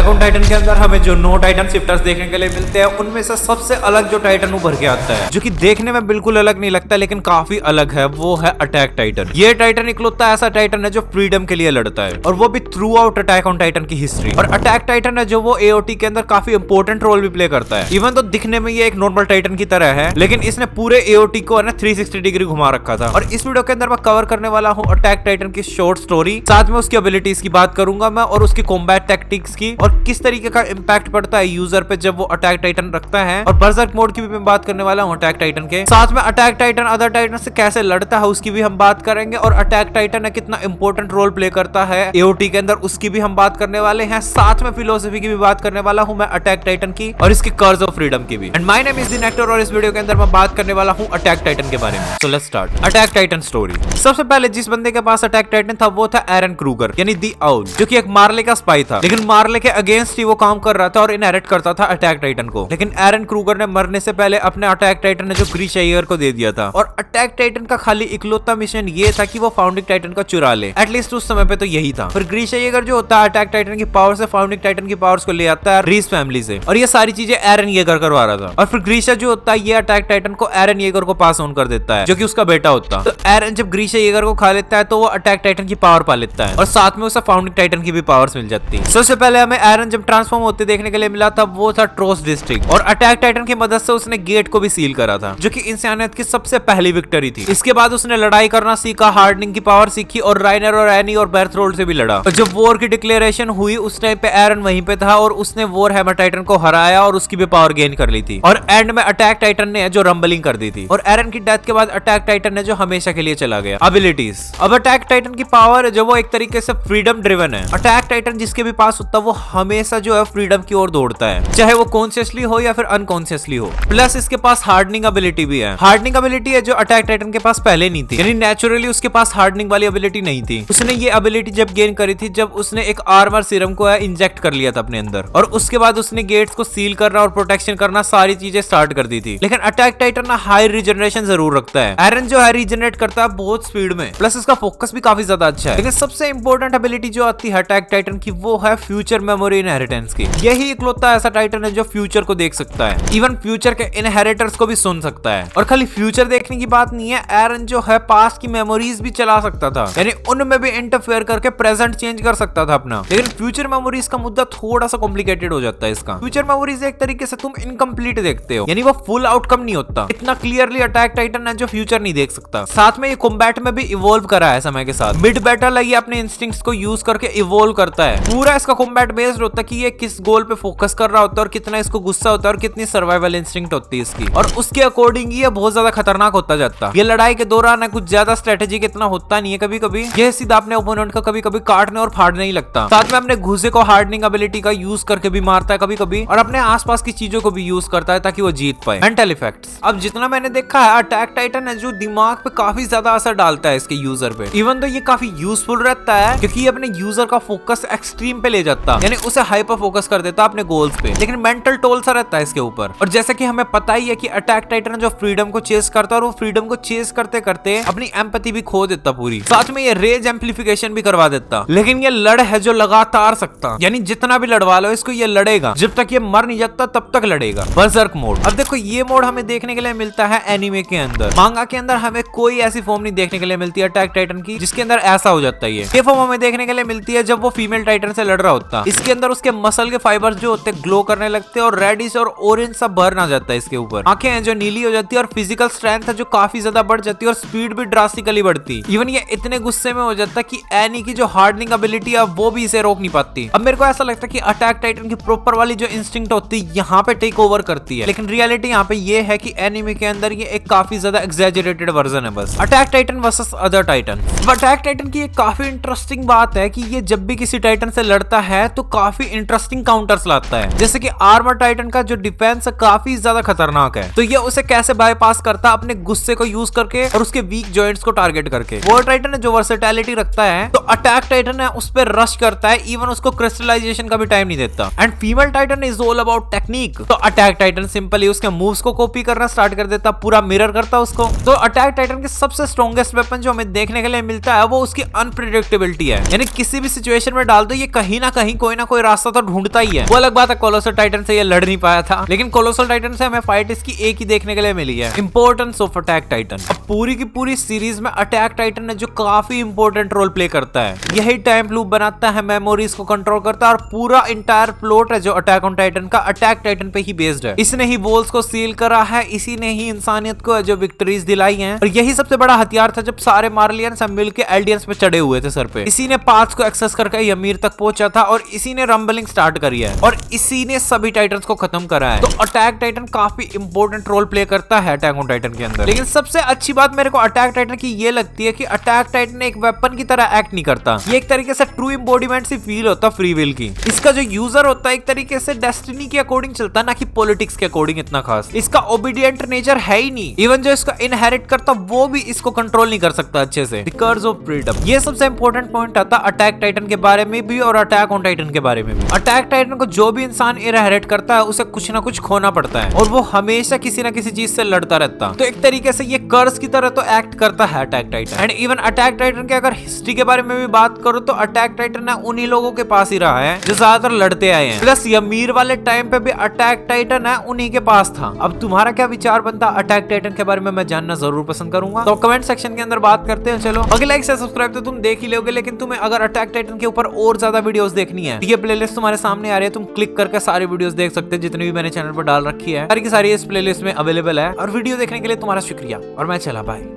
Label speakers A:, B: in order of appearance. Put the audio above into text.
A: Attack on Titan के अंदर हमें जो 9 टाइटन शिफ्टर्स देखने के लिए मिलते हैं, उनमें से सबसे अलग जो टाइटन उभर के आता है, जो कि देखने में बिल्कुल अलग नहीं लगता लेकिन काफी अलग है, वो है अटैक टाइटन। ये टाइटन इकलौता ऐसा टाइटन है जो फ्रीडम के लिए लड़ता है, और वो भी through out attack on Titan की हिस्ट्री। और अटैक टाइटन है जो वो एओटी के अंदर काफी इंपॉर्टेंट रोल भी प्ले करता है। इवन तो दिखने में ये एक नॉर्मल टाइटन की तरह है, लेकिन इसने पूरे एओटी को 360 डिग्री घुमा रखा था। और इस वीडियो के अंदर मैं कवर करने वाला हूँ अटैक टाइटन की शॉर्ट स्टोरी, साथ में उसकी एबिलिटीज की बात करूंगा मैं, और उसकी कॉम्बैट टैक्टिक्स की, और किस तरीके का इंपैक्ट पड़ता है यूजर पे जब वो अटैक टाइटन रखता है। और बर्जर्क मोड की भी मैं बात करने वाला हूँ अटैक टाइटन के साथ में। अटैक टाइटन अदर टाइटन से कैसे लड़ता है उसकी भी हम बात करेंगे, और अटैक टाइटन कितना इंपॉर्टेंट रोल प्ले करता है एओटी के अंदर उसकी भी हम बात करने वाले हैं। साथ में फिलोसफी की भी बात करने वाला हूँ मैं अटैक टाइटन की, और इसके कर्ज ऑफ फ्रीडम की भी। And my name is the nectar, और इस वीडियो के अंदर मैं बात करने वाला हूँ अटैक टाइटन के बारे में। So let's start attack Titan story. सबसे पहले जिस बंदे के पास अटैक टाइटन था वो था एरन क्रूगर, यानी दी आउल, जो कि एक मार्ले का स्पाई था, लेकिन मार्ले के अगेंस्ट ही वो काम कर रहा था और इनहेरिट करता था अटैक टाइटन को। लेकिन एरन क्रूगर ने मरने से पहले अपने अटैक टाइटन ने जो ग्रीश एयर को दे दिया था, और अटैक टाइटन का खाली इकलौता मिशन ये था कि वो फाउंडिंग टाइटन को चुरा ले। एटलीस्ट उस समय पे तो यही था। फिर ग्रीश एयर जो होता है अटैक टाइटन की पावर से फाउंडिंग टाइटन की पावर्स को ले आता है रीस फैमिली से, और ये सारी चीजें एरन येगर करवा रहा था। और फिर ग्रीशा जो होता है ये अटैक टाइटन को एरन येगर को पास ऑन कर देता है, जो कि उसका बेटा होता है। तो एरन जब ग्रीशा येगर को खा लेता है तो वो अटैक टाइटन की पावर पा लेता है, और साथ में उसे फाउंडिंग टाइटन की भी पावर्स मिल जाती है। सबसे पहले हमें एरन जब ट्रांसफॉर्म होते देखने के लिए मिला था वो था ट्रोस डिस्ट्रिक्ट, और अटैक टाइटन की मदद से उसने गेट को भी सील करा था, जो कि इंसानियत की सबसे पहली विक्ट्री थी। इसके बाद उसने लड़ाई करना सीखा, हार्डनिंग की पावर सीखी, और राइनर और एनी और बेर्थरोल्ड से भी लड़ा। और जब वॉर की डिक्लेरेशन हुई उस टाइम पे एरन वहीं पे था, और उसने वॉर हैमर टाइटन को हराया और उसकी भी पावर गेन कर ली थी। और एंड में अटैक टाइटन ने जो रंबलिंग कर दी थी। और एरन की डेथ के बाद अटैक टाइटन ने जो हमेशा के लिए चला गया। एबिलिटीज, अब अटैक टाइटन की पावर जो वो एक तरीके से फ्रीडम ड्रिवन है। अटैक टाइटन जिसके भी पास होता है वो हमेशा जो है फ्रीडम की ओर दौड़ता है, चाहे वो कॉन्शियसली हो या फिर अनकॉन्शियसली हो। प्लस इसके पास हार्डनिंग एबिलिटी भी है। हार्डनिंग एबिलिटी है जो अटैक टाइटन के पास पहले नहीं थी, यानी नेचुरली उसके पास हार्डनिंग वाली एबिलिटी नहीं थी। उसने ये एबिलिटी जब गेन करी थी जब उसने एक आर्मर सीरम को इंजेक्ट कर लिया था अपने अंदर, और उसके बाद उसने गेट्स को सील करना और प्रोटेक्शन करना सारी चीजें स्टार्ट कर दी थी। लेकिन अटैक टाइटन ना हाई रीजनरेशन जरूर रखता है। एरन जो है रीजनरेट करता है बहुत स्पीड में, प्लस इसका फोकस भी काफी ज्यादा अच्छा है। लेकिन सबसे इंपॉर्टेंट एबिलिटी जो आती है अटैक टाइटन की वो है फ्यूचर मेमोरी इनहेरिटेंस की। यही इकलौता ऐसा टाइटन है जो फ्यूचर को देख सकता है, इवन फ्यूचर के इनहेरिटर्स को भी सुन सकता है। और खाली फ्यूचर देखने की बात नहीं है, एरन जो है पास्ट की मेमोरीज भी चला सकता था, यानी उनमें भी इंटरफेयर करके प्रेजेंट चेंज कर सकता था अपना। लेकिन फ्यूचर मेमोरीज का मुद्दा थोड़ा सा कॉम्प्लिकेटेड हो जाता है इसका। फ्यूचर मेमोरीज एक तरीके से तुम इनकम्प्लीट देखते हो, यानी वो फुल आउटकम नहीं होता। इतना क्लियरली अटैक टाइटन है जो फ्यूचर नहीं देख सकता। साथ में ये कॉम्बैट में भी इवॉल्व करा है समय के साथ। मिड बैटल ये अपने इंस्टिंक्ट्स को यूज करके इवॉल्व करता है। पूरा इसका कॉम्बैट बेस्ड होता है कि ये किस गोल पे फोकस कर रहा होता है, और कितना इसको गुस्सा होता है, और कितनी सर्वाइवल इंस्टिंक्ट होती है इसकी, और उसके अकॉर्डिंग ये बहुत ज्यादा खतरनाक होता जाता है। ये लड़ाई के दौरान कुछ ज्यादा स्ट्रेटेजी इतना होता नहीं है, कभी कभी ये सीधा अपने ओपोनेंट को कभी कभी काटने और फाड़ने ही लगता। साथ में अपने घुसे को हार्डनिंग एबिलिटी का यूज करके भी मारता है कभी कभी, और अपने आसपास की चीजों को भी यूज करता है ताकि वो जीत पाए। मेंटल इफेक्ट्स, अब जितना मैंने देखा है अटैक टाइटन है जो दिमाग पे काफी ज्यादा असर डालता है इसके यूजर पे। इवन तो ये काफी यूजफुल रहता है क्योंकि ये अपने यूजर का फोकस एक्सट्रीम पे ले जाता, यानी उसे हाइपर फोकस कर देता अपने गोल्स पे। लेकिन मेंटल टोल सा रहता है इसके ऊपर। और जैसे कि हमें पता ही है कि अटैक टाइटन जो फ्रीडम को चेस करता है, और वो फ्रीडम को चेस करते करते अपनी एम्पैथी भी खो देता पूरी। साथ में ये रेज एम्प्लीफिकेशन भी करवा देता। लेकिन ये लड़ है जो लगातार सकता, यानी जितना भी लड़वा लो इसको ये लड़ेगा, जब तक ये मर नहीं जाता तब तक लड़ेगा। बर्जर्क मोड, अब देखो ये मोड हमें देखने के लिए मिलता है एनीमे के अंदर। मांगा के अंदर हमें कोई ऐसी फॉर्म नहीं देखने के लिए मिलती है अटैक टाइटन की जिसके अंदर ऐसा हो जाता है। ये फॉर्म हमें देखने के लिए मिलती है जब वो फीमेल टाइटन से लड़ रहा होता। इसके अंदर उसके मसल के फाइबर्स जो होते हैं ग्लो करने लगते हैं, और रेडिश और ऑरेंज सब बर्न आ जाता है इसके ऊपर। आंखें हैं जो नीली हो जाती है, और फिजिकल स्ट्रेंथ है जो काफी ज्यादा बढ़ जाती है, और स्पीड भी ड्रास्टिकली बढ़ती। इवन ये इतने गुस्से में हो जाता है कि एनी की जो हार्डनिंग एबिलिटी है वो भी इसे रोक नहीं पाती। अब मेरे को ऐसा लगता है कि अटैक टाइटन की प्रॉपर वाली जो इंस्टिंक्ट होती है यहाँ पे टेक ओवर करती है, लेकिन रियलिटी यहाँ पे ये है कि एनीमे के अंदर ये एक काफी ज्यादा एग्जैजरेटेड वर्जन है बस। Attack Titan versus other Titan. Attack Titan की एक काफी इंटरेस्टिंग बात है कि ये जब भी किसी टाइटन से लड़ता है तो काफी इंटरेस्टिंग काउंटर्स लाता है। जैसे कि आर्मर टाइटन का जो डिफेंस काफी ज्यादा खतरनाक है, तो ये उसे कैसे बाईपास करता है अपने गुस्से को यूज करके और उसके वीक जॉइंट्स को टारगेट करके। वो टाइटन है जो वर्सेटैलिटी रखता है, तो अटैक टाइटन है उस पर रश करता है, इवन उसको क्रिस्टलाइजेशन का भी टाइम नहीं देता। And female Titan is all about technique, तो अटैक टाइटन सिंपली उसके मूव्स को कॉपी करना स्टार्ट कर देता, पूरा मिरर करता उसको। तो अटैक टाइटन के सबसे स्ट्रॉन्गेस्ट वेपन जो हमें देखने के लिए मिलता है वो उसकी अनप्रेडिक्टेबिलिटी है, यानी किसी भी सिचुएशन में डाल दो ये कहीं ना कहीं कोई ना कोई रास्ता तो ढूंढता ही है। वो अलग बात है कोलोसल टाइटन से ये लड़ नहीं पाया था, लेकिन कोलोसल टाइटन से हमें फाइट इसकी एक ही देखने के लिए मिली है, इंपॉर्टेंस ऑफ अटैक टाइटन। अब पूरी की पूरी सीरीज में अटैक टाइटन है जो काफी इंपॉर्टेंट रोल प्ले करता है। यही टाइम लूप बनाता है, मेमोरीज को कंट्रोल करता है और पूरा इंटायर प्लॉट है जो अटैक ऑन टाइटन का अटैक टाइटन पे ही बेस्ड है। इसने ही वॉल्स को सील करा है, इसी ने ही इंसानियत को जो विक्ट्रीज दिलाई हैं, और यही सबसे बड़ा हथियार था जब सारे मार्लियंस मिलके एल्डियंस पे चढ़े हुए थे सर पे। इसी ने पाथ्स को एक्सेस करके ymir तक पहुंचा था और इसी ने रंबलिंग स्टार्ट करी है और इसी ने सभी टाइटन्स को खत्म करा है। तो अटैक टाइटन काफी इंपॉर्टेंट रोल प्ले करता है अटैक ऑन टाइटन के अंदर। लेकिन सबसे अच्छी बात मेरे को अटैक टाइटन की ये लगती है कि अटैक टाइटन एक वेपन की तरह एक्ट नहीं करता, ये एक तरीके से ट्रू एम्बॉडीमेंट सी फील होता फ्री विल की। इसका जो यूजर होता है एक तरीके से डेस्टिनी के अकॉर्डिंग चलता है, ना कि पॉलिटिक्स के अकॉर्डिंग इतना खास। इसका ओबीडियंट नेचर है ही नहीं, इवन जो इसका इनहेरिट करता वो भी इसको कंट्रोल नहीं कर सकता अच्छे से। द कर्स ऑफ फ्रीडम, ये सबसे इंपॉर्टेंट पॉइंट आता है अटैक टाइटन के बारे में भी और अटैक ऑन टाइटन के बारे में भी। अटैक टाइटन को जो भी इंसान इनहेरिट करता है उसे कुछ ना कुछ खोना पड़ता है और वो हमेशा किसी ना किसी चीज से लड़ता रहता। तो एक तरीके से ये कर्स की तरह तो एक्ट करता है attack Titan. And even attack Titan के अगर हिस्ट्री के बारे में भी बात करूं तो अटैक टाइटन है उन्हीं लोगों के पास ही रहा है जो ज्यादातर लड़ते आए हैं। प्लस ymir वाले टाइम पे भी अटैक टाइटन है उन्हीं के पास था। अब तुम्हारा क्या विचार बनता अटैक टाइटन के बारे में, मैं जानना जरूर पसंद करूंगा, तो कमेंट सेक्शन के अंदर बात करते हैं। चलो अगले लाइक से सब्सक्राइब तो तुम देख ही लोगे, लेकिन तुम्हें अगर अटैक टाइटन के ऊपर और ज्यादा वीडियोस देखनी है, ये प्लेलिस्ट तुम्हारे सामने आ रही है, तुम क्लिक करके सारी वीडियोस देख सकते हैं जितनी भी मैंने चैनल पर डाल रखी है। सारी की सारी इस प्लेलिस्ट में अवेलेबल है। और वीडियो देखने के लिए तुम्हारा शुक्रिया और मैं चला बाय।